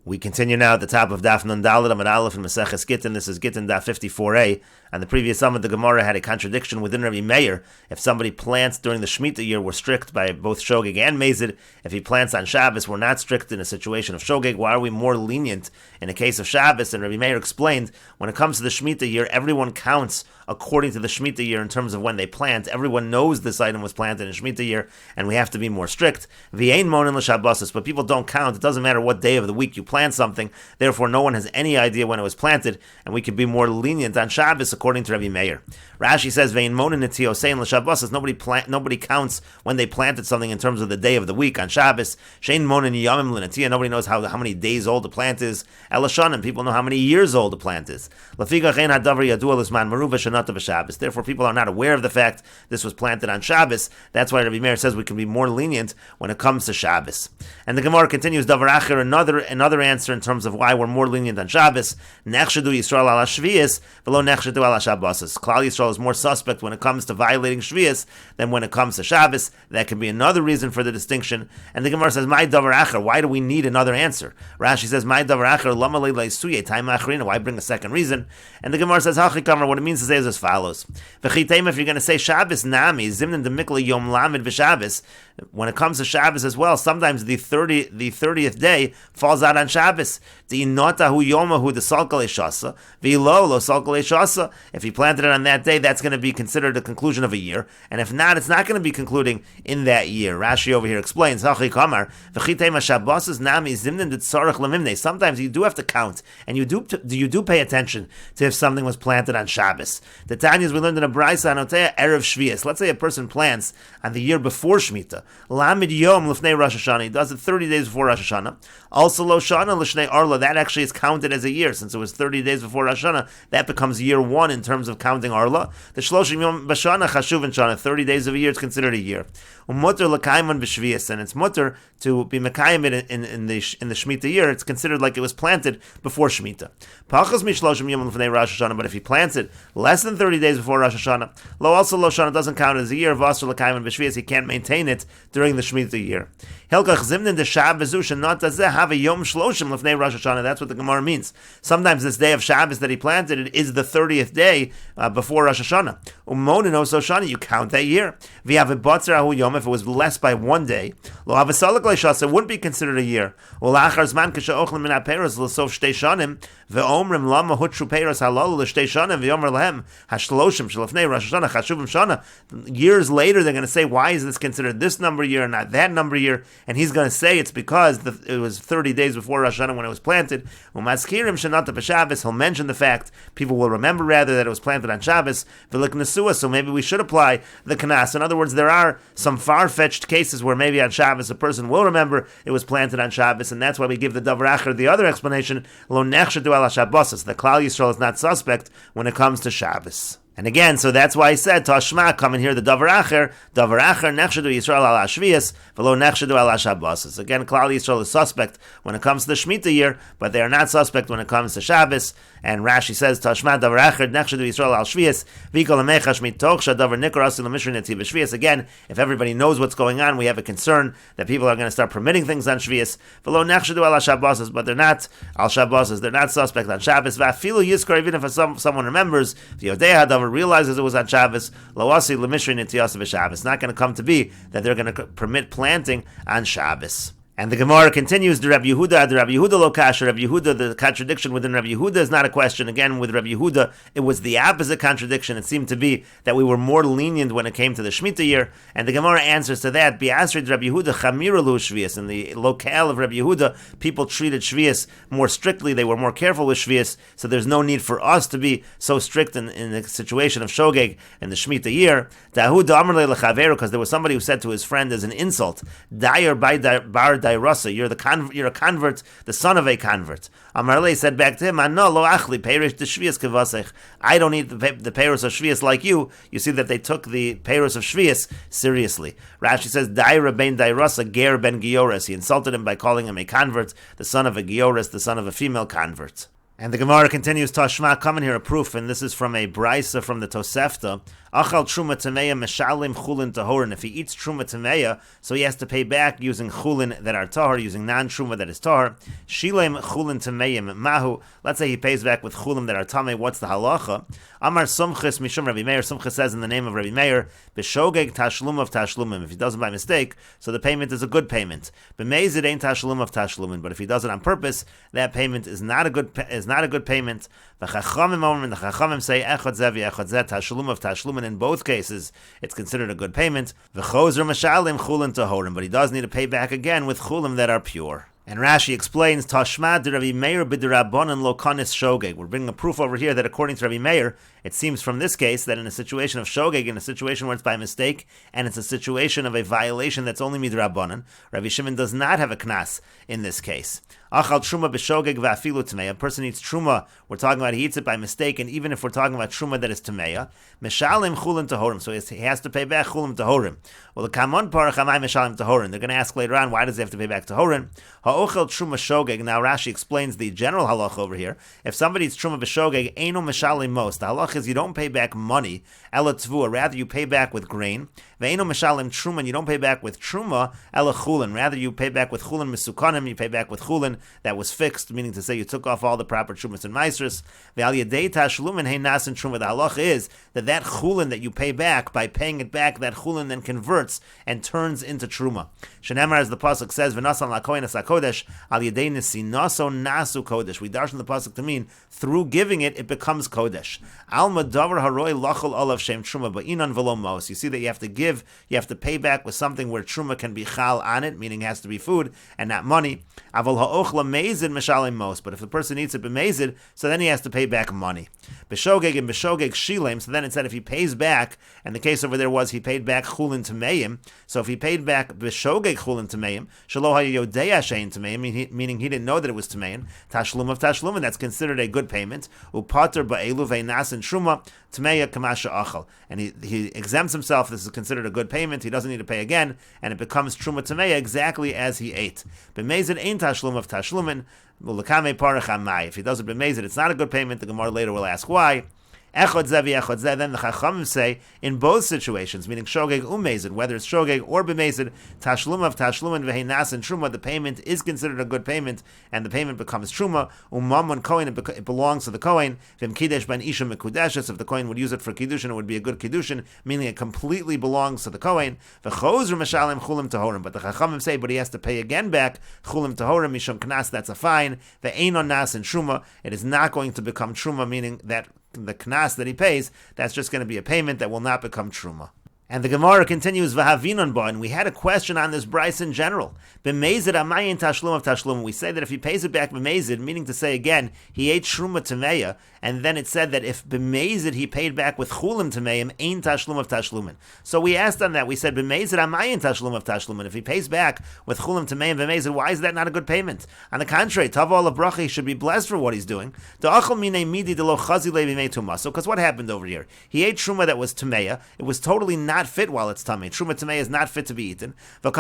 We continue now at the top of Daf Nun Daled Amud Aleph in Meseches Gittin. This is Gittin Daf 54a. And the previous Amud, the Gemara had a contradiction within Rabbi Meir. If somebody plants during the Shemitah year, we're strict by both Shogeg and Mezid. If he plants on Shabbos, we're not strict in a situation of Shogeg. Why are we more lenient in a case of Shabbos? And Rabbi Meir explained, when it comes to the Shemitah year, everyone counts according to the Shemitah year in terms of when they plant. Everyone knows this item was planted in Shemitah year, and we have to be more strict. V'ein monin l'Shabbosos, but people don't count. It doesn't matter what day of the week you plant something. Therefore, no one has any idea when it was planted, and we could be more lenient on Shabbos according to Rabbi Meir. Rashi says, "Vein monin etiosein l'Shabbosos." Nobody counts when they planted something in terms of the day of the week on Shabbos. Shein monin yamim l'netia. Nobody knows how many days old the plant is. Elashanim. People know how many years old the plant is. Lafigach ein hadavar yadua l'zman meruva shenata b'Shabbos. Therefore, people are not aware of the fact this was planted on Shabbos. That's why Rabbi Meir says we can be more lenient when it comes to Shabbos. And the Gemara continues, Davar Acher, another answer in terms of why we're more lenient on Shabbos. Nechshadu Yisrael ala Shvius, v'lo nechshadu ala Shabbosos. Klal Yisrael is more suspect when it comes to violating Shvius than when it comes to Shabbos. That can be another reason for the distinction. And the Gemara says, My Davar Acher, why do we need another answer? Rashi says, My Davar Acher, lama leilai suye, time achrina. Why bring a second reason? And the Gemara says, Hachikamar, what it means to say is as follows. V'chitema, if you're going to say Shabbos nami, zimnin de mikla yom lamed v'Shabbos, when it comes to Shabbos as well, sometimes the 30th day falls out on Shabbos. Di'inotahu yomahu de salkal eshasa, v'ilo lo salkal eshasa. If he planted it on that day, that's going to be considered the conclusion of a year. And if not, it's not going to be concluding in that year. Rashi over here explains, Hachi kamar, v'chitema Shabbos nami zimnin de tzarech lemimne. Sometimes you do have to count, and you do pay attention to if something was planted on Shabbos. The Tanyas we learned in a Braisa Anotea Erev Shvius. Let's say a person plants on the year before Shemitah. Lamid Yom Lefnei Rosh Hashanah. He does it 30 days before Rosh Hashanah. Also Lo Shana L'Shnei Arla. That actually is counted as a year since it was 30 days before Rosh Hashanah. That becomes year one in terms of counting Arla. The Shloshim Yom Bashana Chashuv and Shana. 30 days of a year is considered a year. Umutter L'Kaiman B'Shvius, and it's mutter to be Mekayim in the Shemitah year. It's considered like it was planted before Shemitah. Pachas Mishloshim Yom Lefnei Rosh Hashanah. But if he plants it less than 30 days before Rosh Hashanah, Lo Shana doesn't count as a year. Vasser L'Kaiman B'Shvius, he can't maintain it during the Shemitah year. Hilkach Zimnin de Shabbos Shanat Azeh have a Yom Shloshim Lefnei Rosh Hashanah. That's what the Gemara means. Sometimes this day of Shabbos that he planted it is the 30th day before Rosh Hashanah. Umonin Oso Shana, you count that year. V'yav Batzer Ahu Yom, if it was less by one day, Lo Havasalik Leishas, it wouldn't be considered a year. Ulachar Zman Kasha Ochlim Min HaPeiros L'Sof Shtei Shanim Ve'omrim Lama Hutru Peiros Halal L'Shtei Shanim Ve'omer Lehem Hashloshim Shlefnei Rosh Hashanah Chashuvim Shana. Years later, they're going to say, why is this considered this number year and not that number year? And he's going to say it's because it was 30 days before Rosh Hashanah when it was planted. Umaskirim Shanata B'Shabbos. He'll mention the fact, people will remember rather that it was planted on Shabbos. V'lik Nesua, so maybe we should apply the Knas. In other words, there are some far-fetched cases where maybe on Shabbos a person will remember it was planted on Shabbos, and that's why we give the Davar Acher the other explanation, Lo nechshadu ala Shabbos. The Klal Yisrael is not suspect when it comes to Shabbos. And again, so that's why I said, Tashma, come and hear the Davar Acher, nechshadu Yisrael ala Shvius, v'lo nechshadu ala Shabbos. Again, Klal Yisrael is suspect when it comes to the Shemitah year, but they are not suspect when it comes to Shabbos. And Rashi says, Tashma Davar Acher, nechshadu Yisrael al Shvius, v'ikol amecha shmit tochsha davar nikar asil l'mishri netiv Shvius. Again, if everybody knows what's going on, we have a concern that people are going to start permitting things on Shvius. V'lo nechshadu ala Shabbos, but they're not al Shabbos, they're not suspect on Shabbos. V'afilu Yizkor, even if someone remembers, v'yodei hadavar realizes it was on Shabbos, Lawasi Lemishri Nitiyasa B'Shabbos. It's not going to come to be that they're going to permit planting on Shabbos. And the Gemara continues, the Rabbi Yehuda lo kasher. Rabbi Yehuda, the contradiction within Rabbi Yehuda is not a question. Again, with Rabbi Yehuda, it was the opposite contradiction. It seemed to be that we were more lenient when it came to the Shemitah year. And the Gemara answers to that, Bi'asrid Rabbi Yehuda chamiralu Shvius. In the locale of Rabbi Yehuda, people treated Shvius more strictly. They were more careful with Shvius. So there's no need for us to be so strict in the situation of Shogeg in the Shemitah year. Because there was somebody who said to his friend as an insult, Dayer bar Dairasa, you're a convert, the son of a convert. Amarle said back to him, "Ano lo achli perish the shvius kevasech." I don't eat the peiros of shvius like you. You see that they took the peiros of shvius seriously. Rashi says, "Daira ben Dairasa ger ben Giores." He insulted him by calling him a convert, the son of a Giores, the son of a female convert. And the Gemara continues, Tashma, coming here a proof, and this is from a brisa from the Tosefta. Achal truma tameya meshalim chulin tahorin. If he eats truma tameya, so he has to pay back using chulin that are tahor, using non-truma that is tahor. Shilem chulin tameyim mahu. Let's say he pays back with chulim that are tameh. What's the halacha? Amar sumchis mishum Rabbi Meir. Sumchis says in the name of Rabbi Meir, b'shogeg tashlum of tashlumim. If he does it by mistake, so the payment is a good payment. B'meizid ain't tashlum of tashlumin. But if he does it on purpose, that payment is not a good payment. The Chachamim say echad zeh v'echad zeh tashlum of tashlumin. In both cases, it's considered a good payment. V'chozer mashalim chulin tahorim, but he does need to pay back again with chulim that are pure. And Rashi explains, Tashma de Rabbi Meir b'derabbanan lo kanis shogeg. We're bringing a proof over here that according to Rabbi Meir, it seems from this case that in a situation of shogeg, in a situation where it's by mistake, and it's a situation of a violation that's only midrabbanan, Rabbi Shimon does not have a knas in this case. Achal truma b'shogeg v'afilu tmeya. A person eats truma, we're talking about he eats it by mistake, and even if we're talking about truma that is tmeya, meshalim chulin tahorim, so he has to pay back chulim tahorim. Well, the kamon parach amai meshalim tahorim. They're going to ask later on, why does he have to pay back tahorim? Ha'ochel truma shogeg. Now Rashi explains the general halacha over here. If somebody eats truma b'shogeg, eino meshalim mos. The halacha is you don't pay back money, ela tvua, rather you pay back with grain. Ve'eino meshalim truma, and you don't pay back with truma, ela chulin. Rather you pay back with chulin mesukanim, you pay back with chulin that was fixed, meaning to say you took off all the proper trumas and maestros. Ve'al yedei tashlumin hein nasin truma. The halacha is that chulin that you pay back, by paying it back, that chulin then converts and turns into truma. Shenemar, as the pasuk says, v'nasan lakoyin as hakodesh al yedei nisinaso nasu kodesh. We darshan the pasuk to mean through giving it, it becomes kodesh. Alma davar haroi lachol olav shem truma ba'inan v'lo mos. You see that you have to give, you have to pay back with something where truma can be chal on it, meaning it has to be food and not money. Aval ha'ochla mezid meshalim mos. But if the person eats it b'mezid, so then he has to pay back money. B'shogeg and b'shogeg shilem. So then it said if he pays back, and the case over there was he paid back chulin tameim. So if he paid back b'shogeg chulin tameim, shelo ha'yodeya shein tameim, meaning he didn't know that it was tameim, tashlum of tashlum, and that's considered a good payment. Upater ba'elu ve'nas and truma tameya kamasha achal, and he exempts himself. This is considered a good payment. He doesn't need to pay again, and it becomes truma tameya exactly as he ate. B'mezid ain't tashlum of tashlumin. If he does it b'mezid, it's not a good payment. The Gemara later will ask why. Echad zeh v'echad zeh. Then the Chachamim say in both situations, meaning shogeg umezid, whether it's shogeg or b'mezid, tashlum of tashlumin v'heinas and truma, the payment is considered a good payment, and the payment becomes truma. Umamon kohen, it belongs to the kohen. V'im kidesh ben isha mekudeshes. If the kohen would use it for kiddushin, it would be a good kiddushin, meaning it completely belongs to the kohen. V'chozer meshalim chulim tahorim. But the Chachamim say, but he has to pay again back chulim tahorim mishum knas. That's a fine. Ve'einon nas and truma. It is not going to become truma, meaning that the knas that he pays, that's just going to be a payment that will not become truma. And the Gemara continues, V'havinon ba, and we had a question on this brisa in general. B'mezid amayin tashlum of tashlum. We say that if he pays it back b'mezid, meaning to say again, he ate truma tameya, and then it said that if b'mezid he paid back with chulim tameim, ain tashlum of tashlumin. So we asked on that, we said, B'mezid amayin tashlum of tashlumin. If he pays back with chulim tameim b'mezid, why is that not a good payment? On the contrary, Tavol of bracha, he should be blessed for what he's doing. Because what happened over here? He ate truma that was tameya. It was totally not fit while it's tamei. Truma tamei is not fit to be eaten. And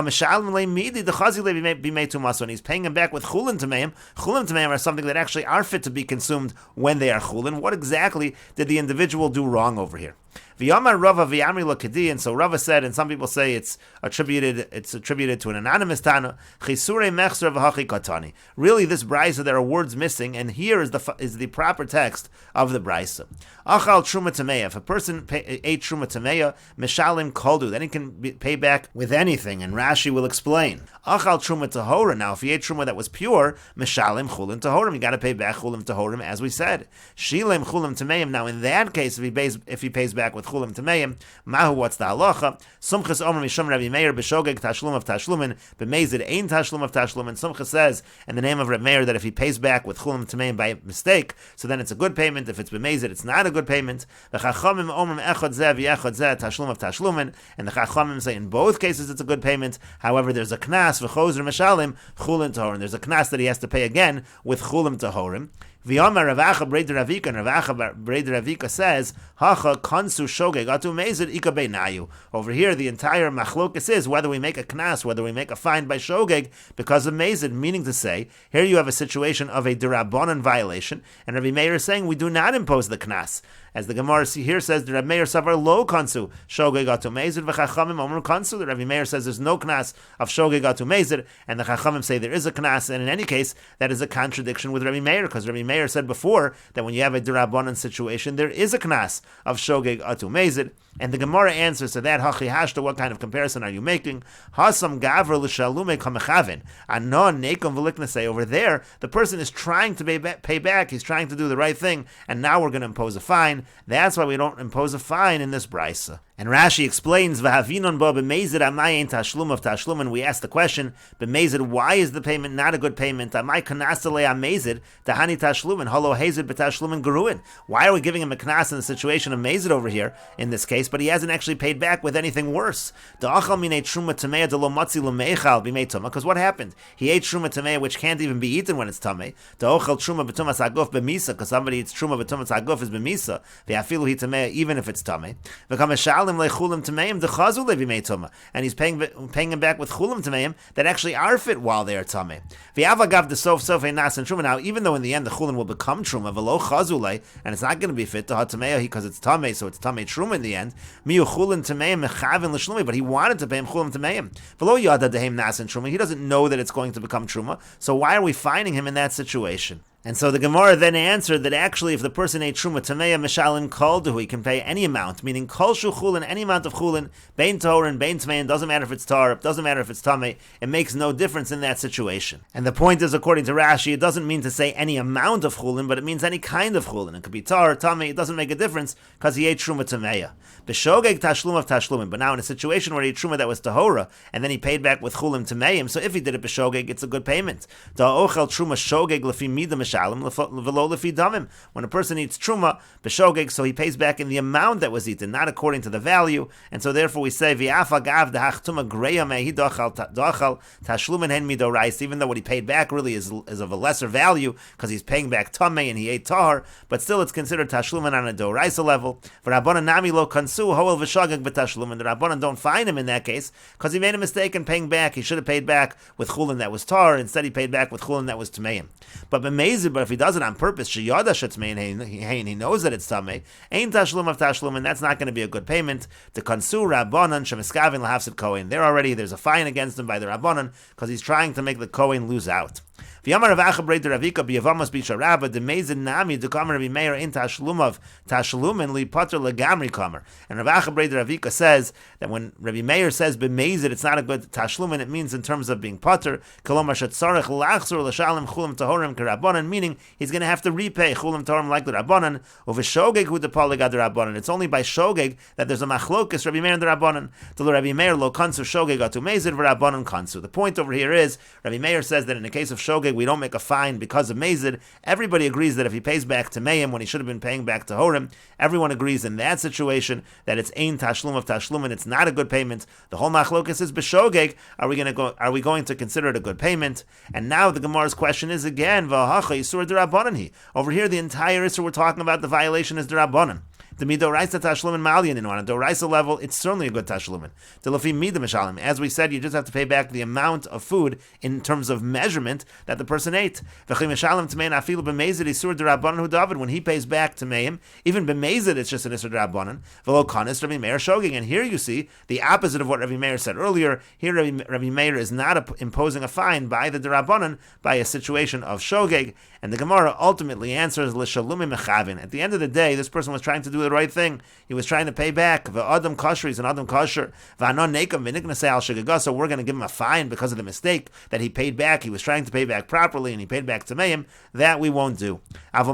he's paying him back with chulin tameim. Chulin tameim are something that actually are fit to be consumed when they are chulin. What exactly did the individual do wrong over here? V'yamar Rava v'yamri l'kedi, and so Rava said, and some people say it's attributed to an anonymous Tana. Chisurei mechzer v'hachi katani. Really, this brisa there are words missing, and here is the proper text of the brisa. Achal truma tameya. If a person ate truma tameya, meshalim koldu, then he can pay back with anything, and Rashi will explain. Achal truma tahora. Now, if he ate truma that was pure, meshalim chulin tahorim, you got to pay back chulim tahorim, as we said. Shilem chulim tameim. Now, in that case, if he pays back with chulim tameim, mahu, what's the halacha? Sumchas omer mishum Rabbi Meir b'shogeg tashlum of tashlumin b'mezid ein tashlum of tashlumin. Sumchas says in the name of Rabbi Meir that if he pays back with chulim tameim by mistake, so then it's a good payment. If it's b'mezid, it's not a good payment. The Chachamim omer echad zeh v'echad zeh tashlum of tashlumin, and the Chachamim say in both cases it's a good payment. However, there's a knas v'chozer meshalim chulin tahorim. There's a knas that he has to pay again with chulim tahorim. V'yamar Rav Acha Brei Ravika, and Rav Acha Brei Ravika says, Hacha kansu shogeg atu mezid ika beinayu. Over here, the entire machlokas is whether we make a knas, whether we make a fine by shogeg because of mezid, meaning to say, here you have a situation of a derabanan violation, and Rabbi Meir is saying we do not impose the knas. As the Gemara here says, the Rabbi Meir savar lo kansu shogeg atu mezid v'chachamim omru kansu. The Rabbi Meir says there's no knas of shogeg atu mezid, and the chachamim say there is a knas, and in any case, that is a contradiction with Rabbi Meir, because Rabbi Meir said before that when you have a derabanan situation, there is a knas of shogeg atu mezid. And the Gemara answers to that, Hachi Hashta, what kind of comparison are you making? Hasam Gavra l'shalume kamechavin. Anon nekom v'liknasei. Over there, the person is trying to pay back. He's trying to do the right thing, and now we're going to impose a fine. That's why we don't impose a fine in this brisa. And Rashi explains, V'havinon bo b'mezid amayin tashlum of tashlum, and we ask the question, b'mezid, why is the payment not a good payment? Amay kanasale amezid, tahani tashlum, and holo hazid b'tashlum and geruin. Why are we giving him a knas in the situation of mezid over here, in this case, but he hasn't actually paid back with anything worse? Da'achal minei truma tamei de lo matzi l'meichal b'mei tuma, because what happened? He ate truma tamei, which can't even be eaten when it's tamei. Da'ochal truma b'tumas aguf b'misa, because somebody eats truma b'tumas aguf is b'misa, v'afilu hi tamei, even if it's tamei. And he's paying him back with chulim tameim that actually are fit while they are tamei. Now, even though in the end the chulin will become truma, and it's not going to be fit to hatamei because it's tamei, so it's tamei truma in the end. But he wanted to pay him chulim tameim. He doesn't know that it's going to become truma, so why are we fining him in that situation? And so the Gemara then answered that actually if the person ate truma tameya mishalin kolduhu, he can pay any amount, meaning kol shu chulin, any amount of chulin, bein torin, bein tmein, doesn't matter if it's tar, doesn't matter if it's tamei, it makes no difference in that situation. And the point is, according to Rashi, it doesn't mean to say any amount of chulin, but it means any kind of chulin. It could be tar, tamei, it doesn't make a difference because he ate truma tameya. B'shogeg tashlum of tashlumin, but now in a situation where he ate truma that was tahora, and then he paid back with chulim tameim, so if he did it b'shogeg, it's a good payment. Da'ochel truma shogeg lefi mida when a person eats truma b'shogeg, so he pays back in the amount that was eaten, not according to the value, and so therefore we say even though what he paid back really is of a lesser value because he's paying back tamei and he ate tahar, but still it's considered tashlumin on a doraisa level. And the Rabbanan don't fine him in that case because he made a mistake in paying back. He should have paid back with chulin that was tar, instead he paid back with chulin that was tameim. But if he does it on purpose, he knows that it's tamei, ain't tashlum of tashlum, and that's not going to be a good payment. To kansu rabbanan shemiskavin lahafsid kohen. There's a fine against him by the rabbanan because he's trying to make the kohen lose out. V'yamar Rav Acha Brei Ravika b'yavamas b'isha Rabba demezid nami d'kamer Rabbi Meir in tashlumav tashlumin li pater legamri kamer. And Rav Acha Brei Ravika says that when Rabbi Meir says b'mezid, it's not a good tashlumin. It means in terms of being pater. Kolomar shetzarech lachzor l'shalim chulim tahorim k'rabbanan, meaning he's going to have to repay chulim tahorim like the rabbanan. Uv'shogeg hu depaligad the rabbanan. It's only by shogeg that there's a machlokus Rabbi Meir and the rabbanan. To Rabbi Meir lo kansu shogeg atu mezid v'rabbanan kansu. The point over here is Rabbi Meir says that in the case of shogeg we don't make a fine because of mezid. Everybody agrees that if he pays back to Mayim when he should have been paying back to Horim, everyone agrees in that situation that it's ein tashlum of tashlum and it's not a good payment. The whole machlokas is b'shogeg. Are we going to consider it a good payment? And now the Gemara's question is again, v'hacha yisur d'rabbanan. Over here, the entire issur we're talking about, the violation is d'rabbanan. The midoraisa tashlumin malyanin, on a doraisa level, it's certainly a good tashlumin. The lafi mida mishalim, as we said, you just have to pay back the amount of food in terms of measurement that the person ate. V'chim mishalim tmein afilu b'mezid isur d'rabbanan hu David, when he pays back to meim, even b'mezid it's just an isur d'rabbanan. V'lo kanis Rabbi Meir shogeg, and here you see the opposite of what Rabbi Meir said earlier. Here Rabbi Meir is not imposing a fine by the d'rabbanan by a situation of shogeg, and the Gemara ultimately answers l'shalumi mechavin. At the end of the day, this person was trying to do the right thing. He was trying to pay back. V'adam kosher, he's an adam kosher. V'anon nekam v'niknasei al shegagah, so we're going to give him a fine because of the mistake that he paid back. He was trying to pay back properly, and he paid back to meim. That we won't do. If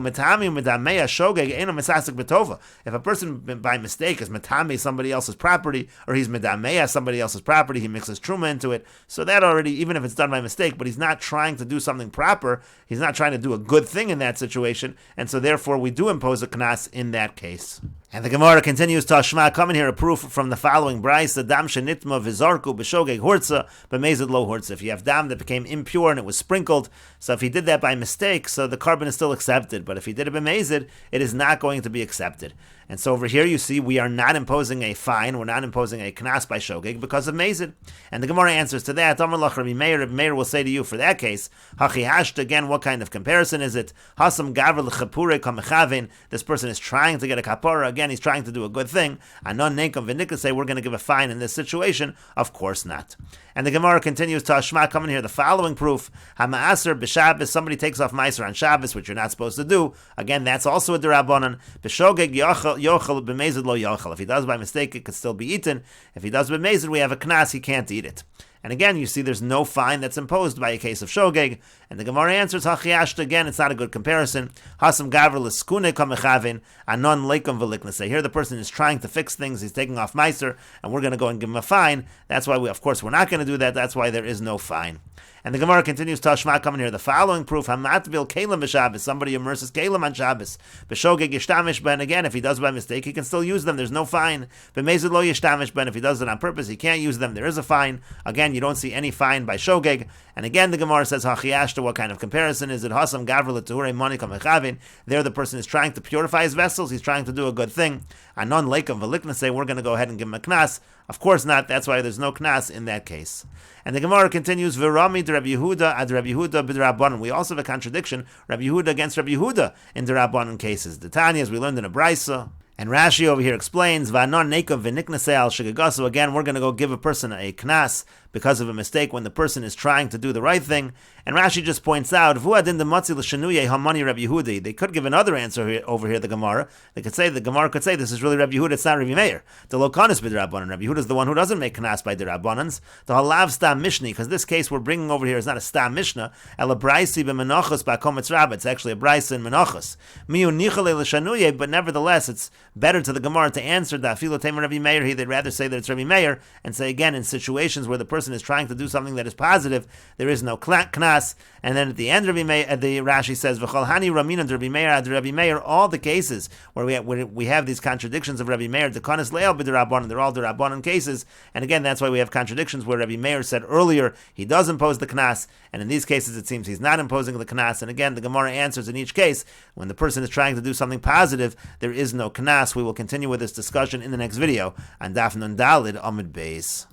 a person by mistake is metame somebody else's property, or he's medameya somebody else's property, he mixes truma into it, so that already, even if it's done by mistake, but he's not trying to do something proper, he's not trying to do a good thing in that situation, and so therefore we do impose a knas in that case. And the Gemara continues to Hashma, coming here a proof from the following Bryce, the dam shenitma v'zarku b'shogeg hurtza b'mezid lo hurtza. If you have dam that became impure and it was sprinkled, so if he did that by mistake, so the carbon is still accepted. But if he did it b'mezid, it is not going to be accepted. And so over here you see we are not imposing a fine, we're not imposing a knas by shogeg because of mezid. And the Gemara answers to that. Amar lach Rabbi Meir will say to you, for that case, hachi hasht, again, what kind of comparison is it? Hasam gaver l'chapure kamechavin, this person is trying to get a kapara, again, he's trying to do a good thing. Anon nenkam v'nikah, say we're going to give a fine in this situation? Of course not. And the Gemara continues to Hashma, coming here the following proof. Hama'aser b'Shabbos, somebody takes off meiser on Shabbos, which you're not supposed to do. Again, that's also a derabanan. B'shogeg yochel b'mezid lo yochel. If he does by mistake, it could still be eaten. If he does b'mezid, we have a knas, he can't eat it. And again, you see there's no fine that's imposed by a case of shogeg. And the Gemara answers, Hachiashta, again, it's not a good comparison. Hasam gavr l'skune kamechavin, anon leikum v'liknase. Here the person is trying to fix things, he's taking off meiser, and we're going to go and give him a fine. That's why, of course, we're not going to do that. That's why there is no fine. And the Gemara continues, Tashma, coming here, the following proof, Hamatvil Kalim b'Shabbos, somebody immerses Kalim on Shabbos, b'shogeg yishtamish ben, again, if he does by mistake, he can still use them, there's no fine. B'mezid lo yishtamish ben, if he does it on purpose, he can't use them, there is a fine. Again, you don't see any fine by shogeg. And again, the Gemara says, Hachiashta, what kind of comparison is it? Hasam gavr l'tuhure mani kamechavin, there the person is trying to purify his vessels, he's trying to do a good thing. Anon leikum v'liknase, we're going to go ahead and give him a knas. Of course not, that's why there's no knas in that case. And the Gemara continues, V'rami de Rabbi Yehuda ad Rabbi Yehuda b'drabanan. We also have a contradiction, Rabbi Yehuda against Rabbi Yehuda in drabanan cases. The Tanya, as we learned in a Brisa. And Rashi over here explains, V'anon neikav v'niknasei al shegagasu. Again, we're going to go give a person a knas because of a mistake when the person is trying to do the right thing. And Rashi just points out, V'uadin de matzi l'shenuye hamani Rabbi Yehuda. They could give another answer here, over here, the Gemara. They could say, the Gemara could say, this is really Rabbi Yehuda, it's not Rabbi Meir. The lokanis b'drabanan. Rabbi Yehuda is the one who doesn't make knas by drabanans. The halav stam mishni, because this case we're bringing over here is not a stam mishnah. El abraisi b'menachos b'akometz rabbah. It's actually a braisa in menachos. Miu nichale l'shenuye, but nevertheless, it's better to the Gemara to answer that Afilo Temer Rabbi Meir. They'd rather say that it's Rabbi Meir and say again in situations where the person is trying to do something that is positive, there is no knas. And then at the end, Rabbi Meir, the Rashi says V'chol hani ramina Rabbi Meir ad Rabbi Meir. All the cases where we have these contradictions of Rabbi Meir, the konis leil b'derabanan, they're all derabanan cases. And again, that's why we have contradictions where Rabbi Meir said earlier he does impose the knas, and in these cases it seems he's not imposing the knas. And again, the Gemara answers in each case when the person is trying to do something positive, there is no knas. We will continue with this discussion in the next video on Daf Nun Dalid Amud Beis.